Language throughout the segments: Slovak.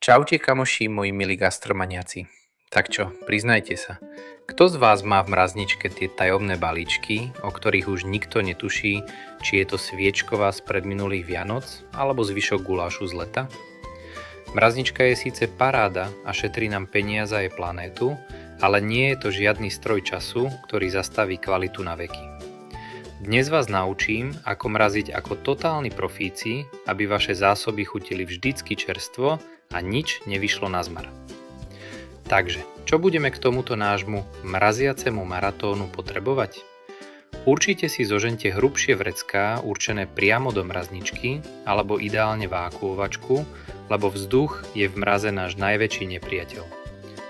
Čaute kamoši, moji milí gastromaniaci. Tak čo, priznajte sa, kto z vás má v mrazničke tie tajomné balíčky, o ktorých už nikto netuší, či je to sviečková z predminulých Vianoc, alebo zvyšok gulášu z leta? Mraznička je síce paráda a šetrí nám peniaze aj planétu, ale nie je to žiadny stroj času, ktorý zastaví kvalitu na veky. Dnes vás naučím, ako mraziť ako totálni profíci, aby vaše zásoby chutili vždycky čerstvo a nič nevyšlo na zmar. Takže, čo budeme k tomuto nášmu mraziacemu maratónu potrebovať? Určite si zožente hrubšie vrecká určené priamo do mrazničky alebo ideálne vákuovačku, lebo vzduch je v mraze náš najväčší nepriateľ.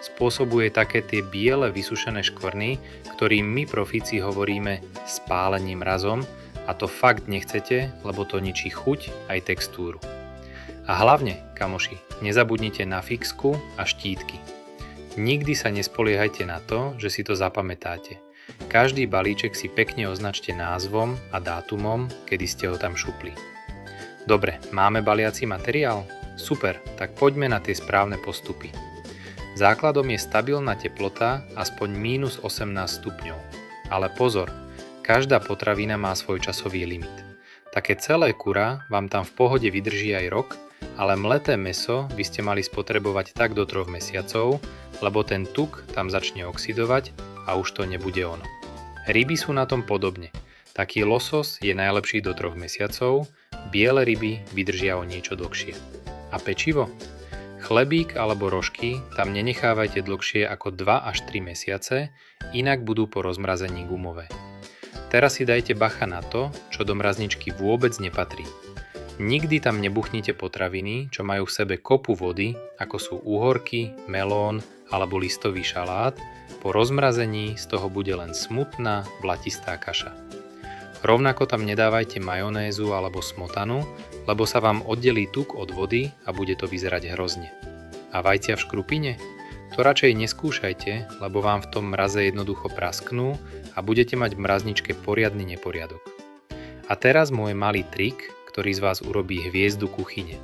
Spôsobuje také tie biele vysušené škvrny, ktorým my profíci hovoríme spálením mrazom, a to fakt nechcete, lebo to ničí chuť aj textúru. A hlavne, kamoši, nezabudnite na fixku a štítky. Nikdy sa nespoliehajte na to, že si to zapamätáte. Každý balíček si pekne označte názvom a dátumom, kedy ste ho tam šupli. Dobre, máme baliaci materiál? Super, tak poďme na tie správne postupy. Základom je stabilná teplota aspoň minus 18 stupňov. Ale pozor, každá potravina má svoj časový limit. Také celé kura vám tam v pohode vydrží aj rok, ale mleté mäso by ste mali spotrebovať tak do 3 mesiacov, lebo ten tuk tam začne oxidovať a už to nebude ono. Ryby sú na tom podobne. Taký losos je najlepší do 3 mesiacov, biele ryby vydržia o niečo dlhšie. A pečivo? Chlebík alebo rožky tam nenechávajte dlhšie ako 2 až 3 mesiace, inak budú po rozmrazení gumové. Teraz si dajte bacha na to, čo do mrazničky vôbec nepatrí. Nikdy tam nebuchnite potraviny, čo majú v sebe kopu vody, ako sú úhorky, melón alebo listový šalát, po rozmrazení z toho bude len smutná, blatistá kaša. Rovnako tam nedávajte majonézu alebo smotanu, lebo sa vám oddelí tuk od vody a bude to vyzerať hrozne. A vajcia v škrupine? To radšej neskúšajte, lebo vám v tom mraze jednoducho prasknú a budete mať v mrazničke poriadny neporiadok. A teraz môj malý trik, ktorý z vás urobí hviezdu kuchyne.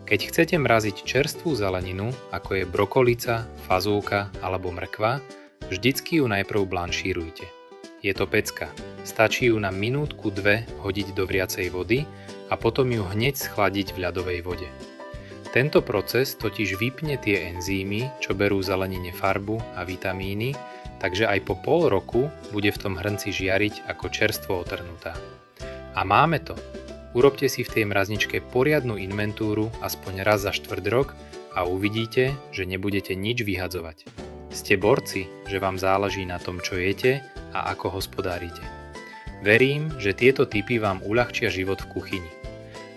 Keď chcete mraziť čerstvú zeleninu, ako je brokolica, fazulka alebo mrkva, vždycky ju najprv blanšírujte. Je to pecka. Stačí ju na minútku 2 hodiť do vriacej vody a potom ju hneď schladiť v ľadovej vode. Tento proces totiž vypne tie enzymy, čo berú zelenine farbu a vitamíny, takže aj po pol roku bude v tom hrnci žiariť ako čerstvo otrhnutá. A máme to! Urobte si v tej mrazničke poriadnu inventúru aspoň raz za 4 rok a uvidíte, že nebudete nič vyhadzovať. Ste borci, že vám záleží na tom, čo jete a ako hospodárite. Verím, že tieto tipy vám uľahčia život v kuchyni.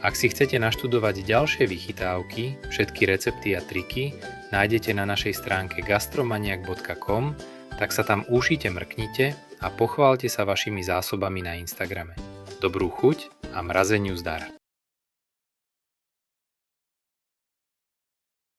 Ak si chcete naštudovať ďalšie vychytávky, všetky recepty a triky nájdete na našej stránke gastromaniak.com, tak sa tam užite mrknite a pochválte sa vašimi zásobami na Instagrame. Dobrú chuť a mrazeniu zdar!